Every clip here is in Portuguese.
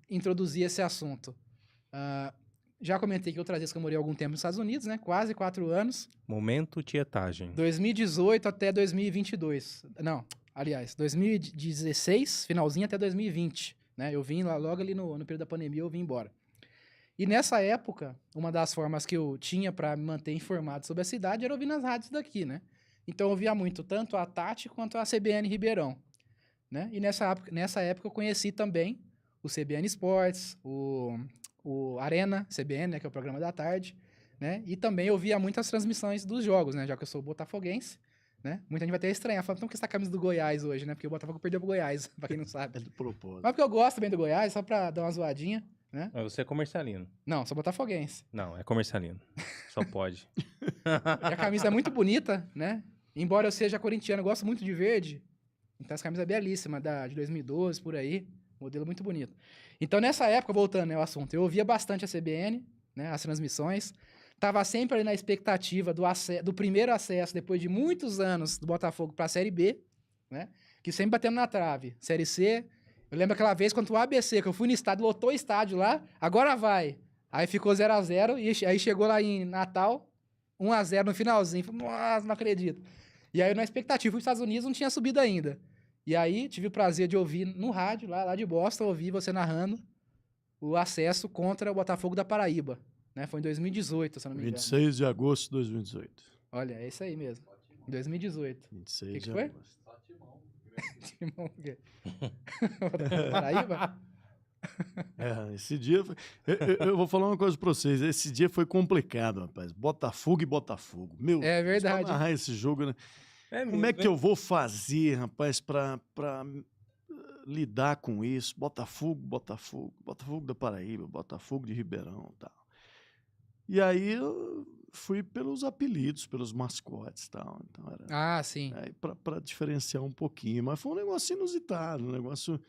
introduzir esse assunto? Já comentei que outras vezes que eu morei algum tempo nos Estados Unidos, né? Quase 4 anos. Momento tietagem. 2018 até 2022. Não, aliás, 2016, finalzinho até 2020. Né? Eu vim lá logo ali no período da pandemia, eu vim embora. E nessa época, uma das formas que eu tinha para me manter informado sobre a cidade era ouvir nas rádios daqui, né? Então eu ouvia muito tanto a Tati quanto a CBN Ribeirão, né? E nessa época eu conheci também o CBN Esportes, o Arena CBN, né, que é o programa da tarde, né? E também eu via muitas transmissões dos jogos, né? Já que eu sou botafoguense, né? Muita gente vai até estranhar, falando, então por que essa camisa do Goiás hoje, né? Porque o Botafogo perdeu pro Goiás, pra quem não sabe. É de propósito. Mas porque eu gosto também do Goiás, só pra dar uma zoadinha, né? Você é comercialino. Não, sou botafoguense. Não, é comercialino. Só pode. E a camisa é muito bonita, né? Embora eu seja corintiano, eu gosto muito de verde. Então essa camisa é belíssima, de 2012, por aí. Modelo muito bonito. Então nessa época, voltando ao assunto, eu ouvia bastante a CBN, né, as transmissões. Tava sempre ali na expectativa do primeiro acesso, depois de muitos anos, do Botafogo para a Série B, né? Que sempre batendo na trave. Série C. Eu lembro aquela vez quando o ABC, que eu fui no estádio, lotou o estádio lá, agora vai. Aí ficou 0x0, e aí chegou lá em Natal, 1x0 no finalzinho. Falei, nossa, não acredito. E aí, na expectativa, os Estados Unidos não tinha subido ainda. E aí, tive o prazer de ouvir no rádio, lá de Boston, ouvir você narrando o acesso contra o Botafogo da Paraíba. Né? Foi em 2018, se eu não me engano. 26 de agosto de 2018. Olha, é isso aí mesmo. Em 2018. 26 de foi? Agosto. Só Timão. Timão o quê? Paraíba? Esse dia... Eu vou falar uma coisa pra vocês. Esse dia foi complicado, rapaz. Botafogo e Botafogo. Meu É verdade. Pra narrar esse jogo, né? Como é que eu vou fazer, rapaz, pra lidar com isso? Botafogo da Paraíba, Botafogo de Ribeirão e tal. E aí eu fui pelos apelidos, pelos mascotes e tal. Então era, sim. Aí pra diferenciar um pouquinho. Mas foi um negócio inusitado, um negócio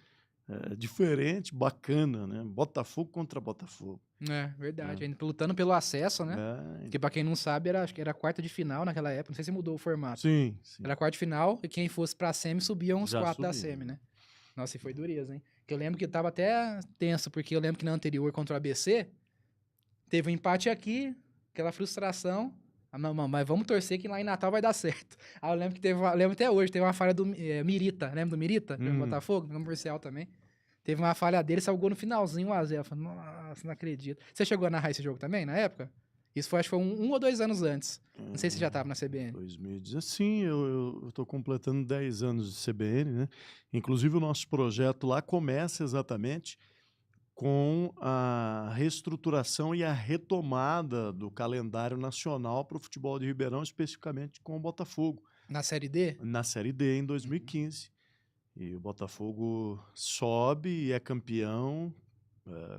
diferente, bacana, né? Botafogo contra Botafogo. É, verdade. Ainda lutando pelo acesso, né? Porque pra quem não sabe, acho que era a quarta de final naquela época. Não sei se mudou o formato. Sim. Era a quarta de final e quem fosse pra semi subiam os Já 4 da subia. semi, né? Nossa, e foi dureza, hein? Que eu lembro que tava até tenso, porque eu lembro que na anterior contra o ABC, teve um empate aqui, aquela frustração. Não, mas vamos torcer que lá em Natal vai dar certo. Aí eu lembro que lembro até hoje, teve uma falha do Mirita. Lembra do Mirita? Do Botafogo? No comercial também. Teve uma falha dele, saiu o gol no finalzinho, 1x0. Eu falei, nossa, não acredito. Você chegou a narrar esse jogo também, na época? Isso foi, acho que foi 1 ou 2 anos antes. Não sei se você já estava na CBN. 2010. Sim, eu estou completando 10 anos de CBN, né? Inclusive o nosso projeto lá começa exatamente com a reestruturação e a retomada do calendário nacional para o futebol de Ribeirão, especificamente com o Botafogo. Na Série D? Na Série D, em 2015. E o Botafogo sobe e é campeão,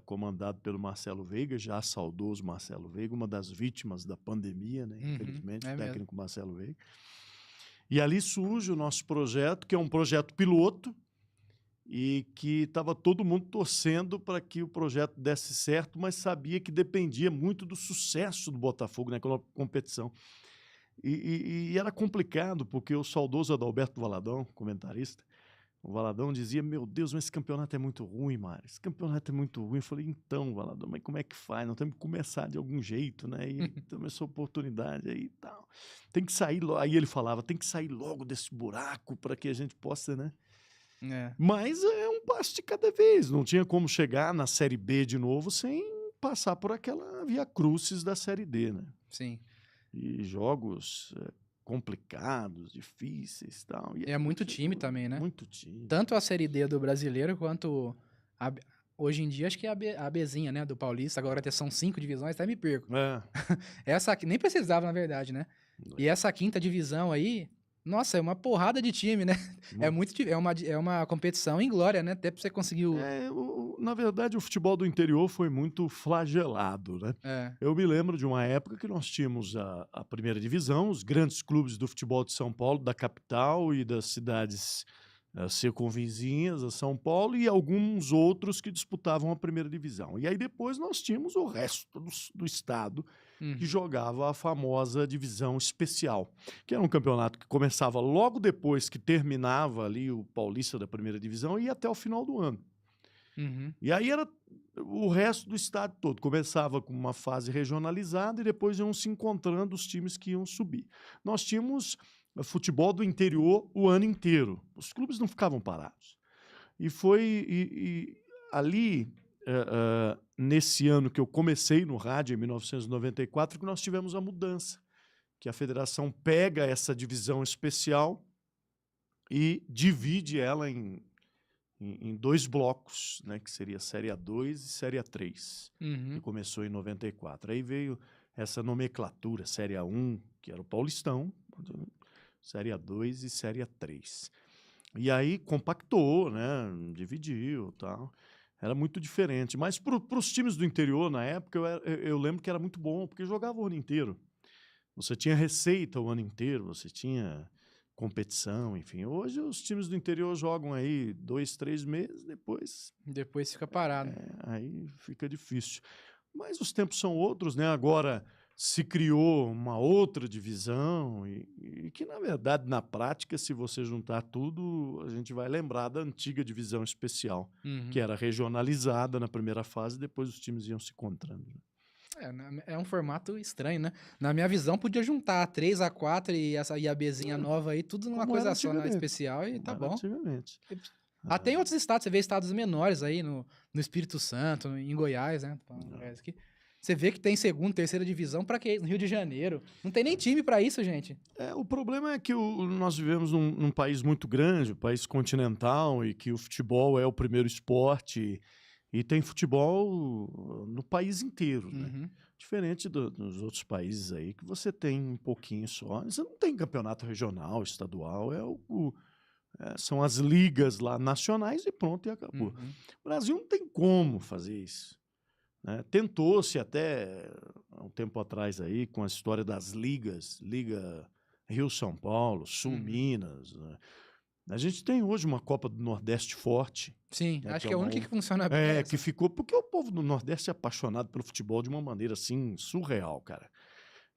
comandado pelo Marcelo Veiga, já saudoso Marcelo Veiga, uma das vítimas da pandemia, né? Infelizmente, o técnico Marcelo Veiga. E ali surge o nosso projeto, que é um projeto piloto, e que estava todo mundo torcendo para que o projeto desse certo, mas sabia que dependia muito do sucesso do Botafogo naquela competição. E era complicado, porque o saudoso Adalberto Valadão, comentarista, o Valadão dizia, meu Deus, mas esse campeonato é muito ruim, Mário, esse campeonato é muito ruim. Eu falei, então, Valadão, mas como é que faz? Nós temos que começar de algum jeito, né? E temos essa oportunidade aí e tal. Tem que sair logo. Aí ele falava, tem que sair logo desse buraco para que a gente possa, né? Mas é um passo de cada vez. Não tinha como chegar na Série B de novo sem passar por aquela via crucis da Série D, né? Sim. E jogos complicados, difíceis e tal. E é muito time também, né? Muito time. Tanto a Série D do brasileiro quanto hoje em dia acho que é a Bzinha, né? Do Paulista. Agora até são 5 divisões, até me perco. Essa aqui, nem precisava, na verdade, né? E essa quinta divisão aí, nossa, é uma porrada de time, né? É uma competição em glória, né? Até pra você conseguir na verdade, o futebol do interior foi muito flagelado, né? Eu me lembro de uma época que nós tínhamos a primeira divisão, os grandes clubes do futebol de São Paulo, da capital e das cidades circunvizinhas a São Paulo e alguns outros que disputavam a primeira divisão. E aí depois nós tínhamos o resto do estado que jogava a famosa divisão especial, que era um campeonato que começava logo depois que terminava ali o Paulista da primeira divisão e ia até o final do ano. E aí era o resto do estado todo. Começava com uma fase regionalizada e depois iam se encontrando os times que iam subir. Nós tínhamos futebol do interior o ano inteiro. Os clubes não ficavam parados. E foi ali, nesse ano que eu comecei no rádio, em 1994, que nós tivemos a mudança, que a federação pega essa divisão especial e divide ela em 2 blocos, né, que seria Série A2 e Série A3, que começou em 94. Aí veio essa nomenclatura, Série A1, que era o Paulistão, Série A2 e Série A3. E aí compactou, né, dividiu e tal. Era muito diferente. Mas para os times do interior, na época, eu lembro que era muito bom, porque jogava o ano inteiro. Você tinha receita o ano inteiro, você tinha competição, enfim. Hoje os times do interior jogam aí 2, 3 meses, Depois fica parado. aí fica difícil. Mas os tempos são outros, né? Agora se criou uma outra divisão e que, na verdade, na prática, se você juntar tudo, a gente vai lembrar da antiga divisão especial, que era regionalizada na primeira fase, depois os times iam se encontrando. É um formato estranho, né? Na minha visão, podia juntar a 3, a 4 e a Bzinha nova aí, tudo numa Como coisa era só, na antigamente. especial, e tá Como era bom. antigamente. Até em outros estados, você vê estados menores aí, no Espírito Santo, em Goiás, né? Aqui. Você vê que tem segunda, terceira divisão, pra quê? No Rio de Janeiro. Não tem nem time pra isso, gente. O problema é que nós vivemos num país muito grande, um país continental, e que o futebol é o primeiro esporte, e tem futebol no país inteiro, né? Diferente dos outros países aí, que você tem um pouquinho só. Você não tem campeonato regional, estadual, são as ligas lá nacionais e pronto, e acabou. O Brasil não tem como fazer isso, né? Tentou-se até há um tempo atrás aí com a história das ligas, Liga Rio-São Paulo, Sul-Minas, né? A gente tem hoje uma Copa do Nordeste forte. Sim, né, acho que é a única que funciona bem. que ficou, porque o povo do Nordeste é apaixonado pelo futebol de uma maneira assim surreal, cara.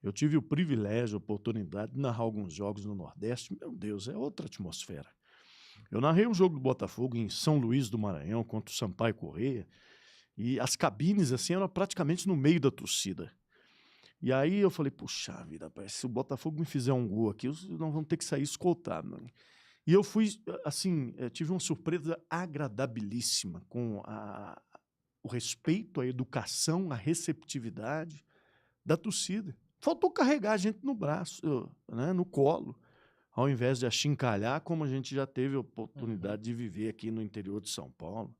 Eu tive o privilégio, a oportunidade de narrar alguns jogos no Nordeste. Meu Deus, é outra atmosfera. Eu narrei um jogo do Botafogo em São Luís do Maranhão contra o Sampaio Corrêa. E as cabines, assim, eram praticamente no meio da torcida. E aí eu falei, puxa vida, rapaz, se o Botafogo me fizer um gol aqui, nós vamos ter que sair escoltado, mano. E eu fui, assim, tive uma surpresa agradabilíssima com o respeito, a educação, a receptividade da torcida. Faltou carregar a gente no braço, né, no colo, ao invés de achincalhar, como a gente já teve a oportunidade de viver aqui no interior de São Paulo.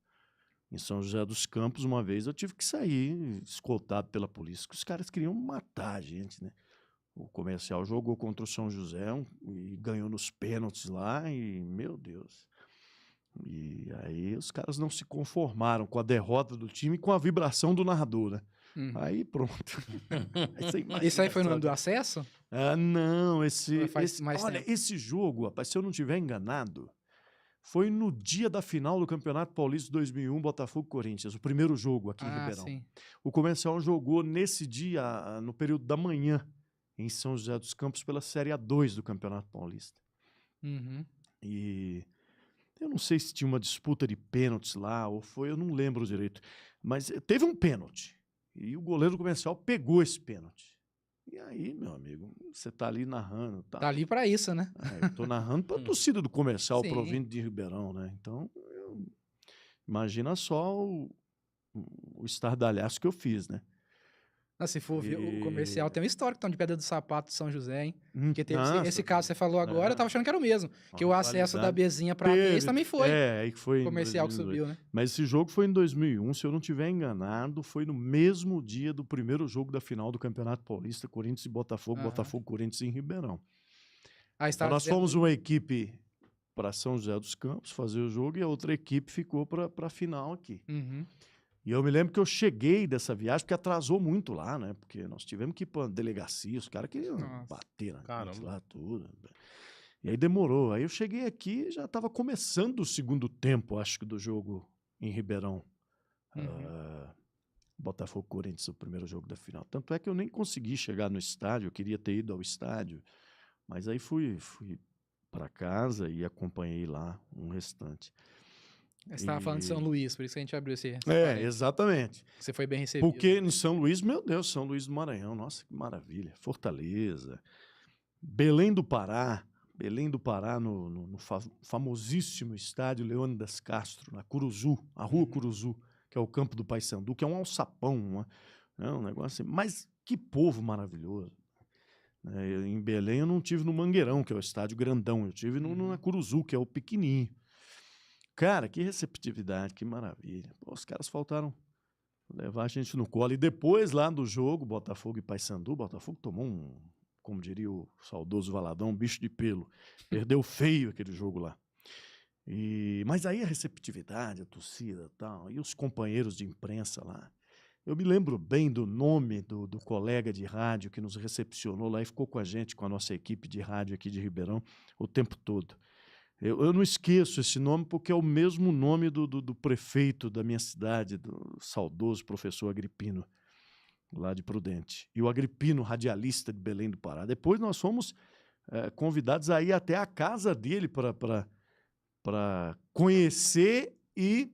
Em São José dos Campos, uma vez, eu tive que sair escoltado pela polícia, porque os caras queriam matar a gente, né? O Comercial jogou contra o São José e ganhou nos pênaltis lá, e, meu Deus. E aí os caras não se conformaram com a derrota do time e com a vibração do narrador, né? Aí pronto. Isso aí foi no ano do acesso? Não, Olha, esse jogo, rapaz, se eu não estiver enganado, foi no dia da final do Campeonato Paulista de 2001, Botafogo-Corinthians, o primeiro jogo aqui em Ribeirão. Sim. O Comercial jogou nesse dia, no período da manhã, em São José dos Campos, pela Série A2 do Campeonato Paulista. E eu não sei se tinha uma disputa de pênaltis lá, ou foi, eu não lembro direito. Mas teve um pênalti, e o goleiro do Comercial pegou esse pênalti. E aí, meu amigo, você tá ali narrando. Tá ali pra isso, né? Eu tô narrando pra torcida do Comercial provindo de Ribeirão, né? Então, imagina só o estardalhaço que eu fiz, né? Se for ver, o Comercial tem uma história de Pedra do Sapato de São José, hein? Porque teve esse caso que você falou agora, eu tava achando que era o mesmo. Que o acesso da Bzinha pra 3 também foi. Aí que foi o Comercial que subiu, né? Mas esse jogo foi em 2001, se eu não estiver enganado, foi no mesmo dia do primeiro jogo da final do Campeonato Paulista, Corinthians e Botafogo, Botafogo-Corinthians em Ribeirão. Então nós fomos uma equipe para São José dos Campos fazer o jogo e a outra equipe ficou para a final aqui. E eu me lembro que eu cheguei dessa viagem, porque atrasou muito lá, né? Porque nós tivemos que ir para a delegacia, os caras queriam bater na gente lá, tudo. E aí demorou. Aí eu cheguei aqui e já estava começando o segundo tempo, acho que, do jogo em Ribeirão. Botafogo-Corinthians, o primeiro jogo da final. Tanto é que eu nem consegui chegar no estádio, eu queria ter ido ao estádio. Mas aí fui para casa e acompanhei lá um restante. Você estava falando de São Luís, por isso que a gente abriu esse É, parênteses. exatamente. Você foi bem recebido. Porque no São Luís, meu Deus, São Luís do Maranhão, nossa, que maravilha. Fortaleza, Belém do Pará, no famosíssimo estádio Leônidas Castro, na Curuzu, a Rua Curuzu, que é o campo do Paysandu, que é um alçapão, um negócio assim. Mas que povo maravilhoso. Em Belém eu não tive no Mangueirão, que é o estádio grandão, eu tive na Curuzu, que é o pequenininho. Cara, que receptividade, que maravilha. Pô, os caras faltaram levar a gente no colo. E depois, lá do jogo, Botafogo e Paysandu, Botafogo tomou como diria o saudoso Valadão, um bicho de pelo. Perdeu feio aquele jogo lá. Mas aí a receptividade, a torcida e tal, e os companheiros de imprensa lá. Eu me lembro bem do nome do colega de rádio que nos recepcionou lá e ficou com a gente, com a nossa equipe de rádio aqui de Ribeirão, o tempo todo. Eu não esqueço esse nome porque é o mesmo nome do prefeito da minha cidade, do saudoso professor Agripino, lá de Prudente. E o Agripino, radialista de Belém do Pará. Depois nós fomos convidados a ir até a casa dele para conhecer e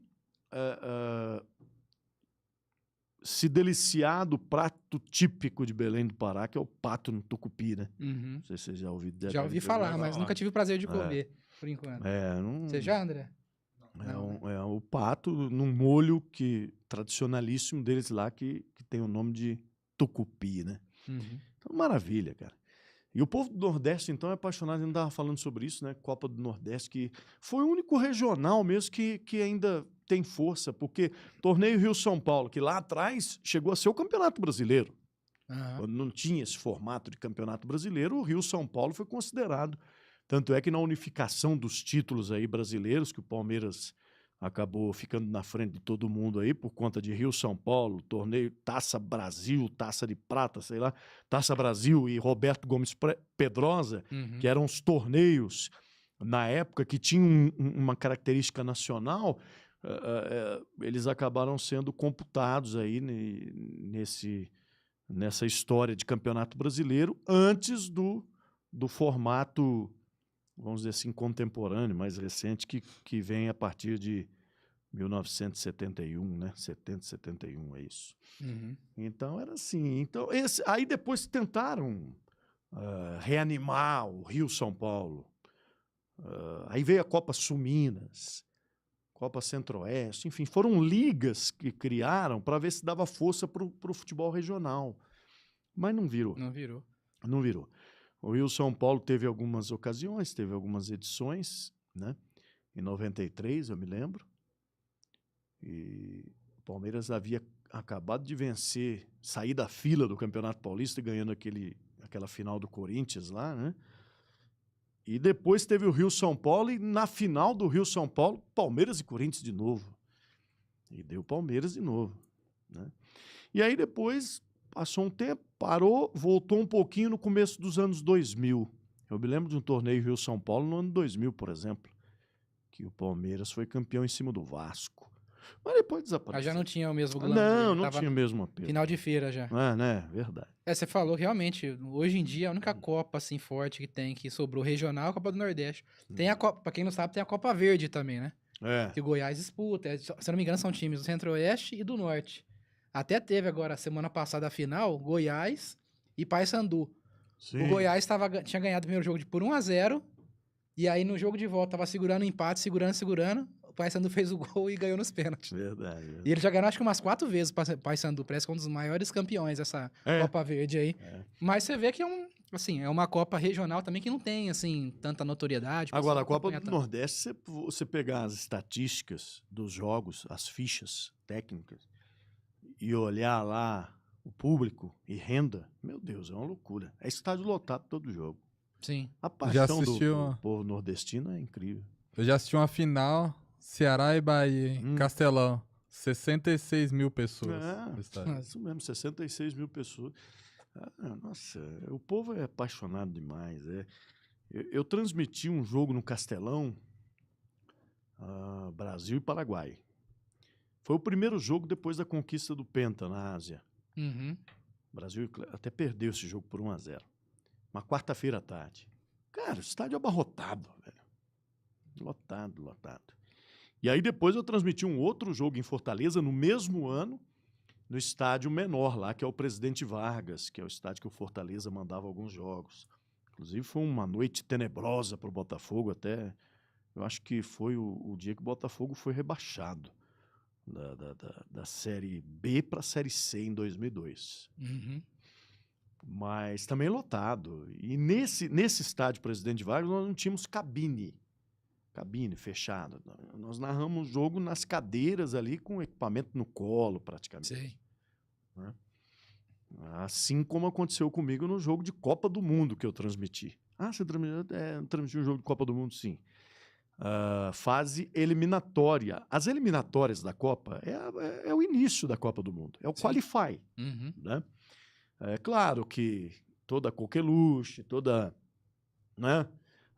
se deliciar do prato típico de Belém do Pará, que é o pato no tucupi, né? Uhum. Não sei se você já ouviu. Já ouvi falar, mas nunca tive o prazer de comer, por enquanto. Você já, André? É o pato num molho tradicionalíssimo deles lá, que tem o nome de tucupi, né? Uhum. Então, maravilha, cara. E o povo do Nordeste, então, é apaixonado. A gente estava falando sobre isso, né? Copa do Nordeste, que foi o único regional mesmo que ainda tem força, porque torneio Rio-São Paulo, que lá atrás chegou a ser o Campeonato Brasileiro. Uhum. Quando não tinha esse formato de Campeonato Brasileiro, o Rio-São Paulo foi considerado. Tanto é que na unificação dos títulos aí brasileiros, que o Palmeiras acabou ficando na frente de todo mundo aí, por conta de Rio-São Paulo, torneio Taça Brasil, Taça de Prata, sei lá, Taça Brasil e Roberto Gomes Pedrosa, que eram os torneios, na época, que tinham uma característica nacional, eles acabaram sendo computados aí nessa história de Campeonato Brasileiro, antes do formato, vamos dizer assim, contemporâneo, mais recente, que vem a partir de 1971, né? 70, 71, é isso. Uhum. Então, era assim. Então, aí depois tentaram reanimar o Rio-São Paulo. Aí veio a Copa Sul-Minas, Copa Centro-Oeste, enfim, foram ligas que criaram para ver se dava força para o futebol regional. Mas não virou. Não virou. Não virou. O Rio-São Paulo teve algumas ocasiões, teve algumas edições, né? Em 93, eu me lembro. E o Palmeiras havia acabado de vencer, sair da fila do Campeonato Paulista, ganhando aquela final do Corinthians lá, né? E depois teve o Rio-São Paulo, e na final do Rio-São Paulo, Palmeiras e Corinthians de novo. E deu Palmeiras de novo, né? E aí depois passou um tempo, parou, voltou um pouquinho no começo dos anos 2000. Eu me lembro de um torneio Rio-São Paulo no ano 2000, por exemplo, que o Palmeiras foi campeão em cima do Vasco. Mas depois desapareceu. Já não tinha o mesmo glamour. Não tinha o mesmo apelo. Final de feira já. Né? Verdade. Você falou que realmente, hoje em dia, a única Copa assim forte que tem, que sobrou regional, é a Copa do Nordeste. Tem a Copa, pra quem não sabe, tem a Copa Verde também, né? Que o Goiás disputa. Se eu não me engano, são times do Centro-Oeste e do Norte. Até teve agora, semana passada, a final, Goiás e Paysandu. Sim. O Goiás tinha ganhado o primeiro jogo por 1-0, e aí no jogo de volta tava segurando o empate, segurando. O Paysandu fez o gol e ganhou nos pênaltis. Verdade. E ele já ganhou acho que umas 4 vezes o Paysandu, parece que é um dos maiores campeões dessa Copa Verde aí. Mas você vê que é uma Copa regional também que não tem, assim, tanta notoriedade. Agora, a Copa do Nordeste, se você pegar as estatísticas dos jogos, as fichas técnicas, e olhar lá o público e renda, meu Deus, é uma loucura. É estádio lotado todo jogo. Sim. A paixão do povo nordestino é incrível. Eu já assisti uma final, Ceará e Bahia, em Castelão. 66 mil pessoas. Isso mesmo, 66 mil pessoas. Nossa, o povo é apaixonado demais. Eu transmiti um jogo no Castelão, Brasil e Paraguai. Foi o primeiro jogo depois da conquista do Penta na Ásia. Uhum. O Brasil até perdeu esse jogo por 1-0. Uma quarta-feira à tarde. Cara, o estádio abarrotado, velho. Lotado. E aí depois eu transmiti um outro jogo em Fortaleza, no mesmo ano, no estádio menor lá, que é o Presidente Vargas, que é o estádio que o Fortaleza mandava alguns jogos. Inclusive foi uma noite tenebrosa para o Botafogo, até eu acho que foi o dia que o Botafogo foi rebaixado da Série B para a Série C em 2002. Uhum. Mas também lotado. E nesse estádio Presidente Vargas nós não tínhamos cabine fechada. Nós narramos o jogo nas cadeiras ali com o equipamento no colo praticamente. Sei. Né? Assim como aconteceu comigo no jogo de Copa do Mundo que eu transmiti. Ah, você transmitiu um jogo de Copa do Mundo? Sim. Fase eliminatória. As eliminatórias da Copa é o início da Copa do Mundo. É o Sim. qualify. Uhum. Né? É claro que toda a coqueluche, toda, né,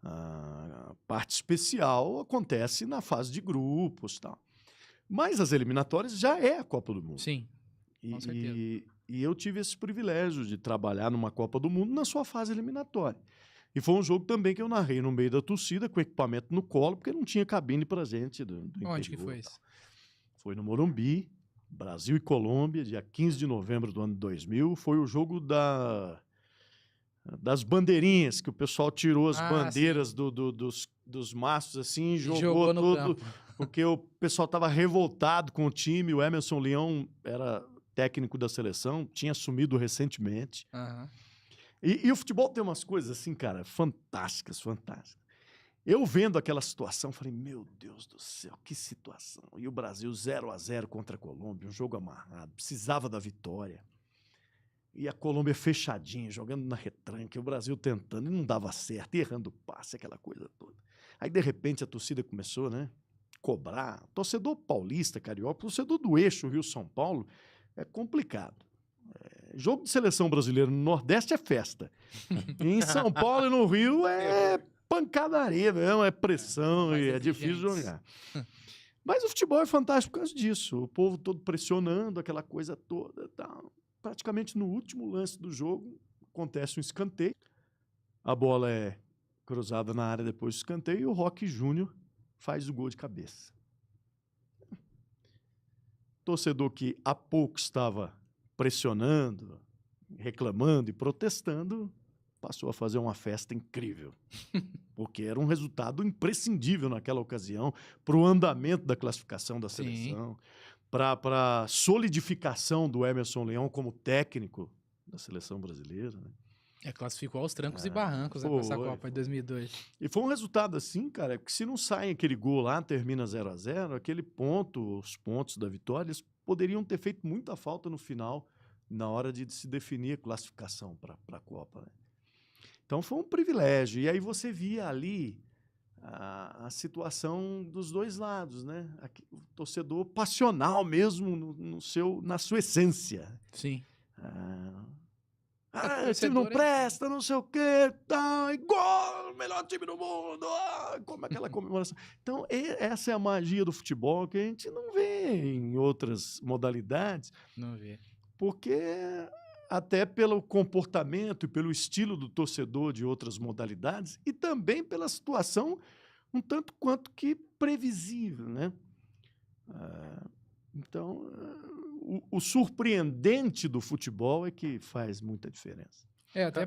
a parte especial acontece na fase de grupos, tal. Mas as eliminatórias já é a Copa do Mundo. Sim, com certeza. E eu tive esse privilégio de trabalhar numa Copa do Mundo na sua fase eliminatória. E foi um jogo também que eu narrei no meio da torcida, com equipamento no colo, porque não tinha cabine pra gente do Onde que interior, foi tal. isso? Foi no Morumbi, Brasil e Colômbia, dia 15 de novembro do ano 2000. Foi o jogo das bandeirinhas, que o pessoal tirou as bandeiras dos mastros assim e jogou no tudo, campo. porque o pessoal estava revoltado com o time. O Emerson Leão era técnico da seleção, tinha assumido recentemente. Aham. E o futebol tem umas coisas assim, cara, fantásticas, fantásticas. Eu vendo aquela situação, falei, meu Deus do céu, que situação. E o Brasil 0-0 contra a Colômbia, um jogo amarrado, precisava da vitória. E a Colômbia fechadinha, jogando na retranca, e o Brasil tentando, e não dava certo, e errando passe, aquela coisa toda. Aí, de repente, a torcida começou, né, cobrar. Torcedor paulista, carioca, torcedor do eixo Rio-São Paulo, é complicado. Jogo de seleção brasileira no Nordeste é festa. Em São Paulo e no Rio é pancadaria mesmo, é pressão e é difícil jogar. Mas o futebol é fantástico por causa disso. O povo todo pressionando, aquela coisa toda. Tal. Praticamente no último lance do jogo, acontece um escanteio. A bola é cruzada na área depois do escanteio e o Roque Júnior faz o gol de cabeça. Torcedor que há pouco estava pressionando, reclamando e protestando, passou a fazer uma festa incrível. Porque era um resultado imprescindível naquela ocasião para o andamento da classificação da seleção, para a solidificação do Emerson Leão como técnico da seleção brasileira. Né? Classificou aos trancos e barrancos, né, para essa Copa de 2002. E foi um resultado assim, cara, que se não sai aquele gol lá, termina 0-0, aquele ponto, os pontos da vitória, eles poderiam ter feito muita falta no final, na hora de se definir a classificação para a Copa. Né? Então foi um privilégio. E aí você via ali a situação dos dois lados, né? O torcedor passional mesmo na sua essência. Sim. Esse time não presta, não sei o quê, tá, igual, melhor time do mundo, como aquela comemoração. Então, essa é a magia do futebol que a gente não vê em outras modalidades. Não vê. Porque até pelo comportamento e pelo estilo do torcedor de outras modalidades e também pela situação um tanto quanto que previsível, né? Então, o surpreendente do futebol é que faz muita diferença. Até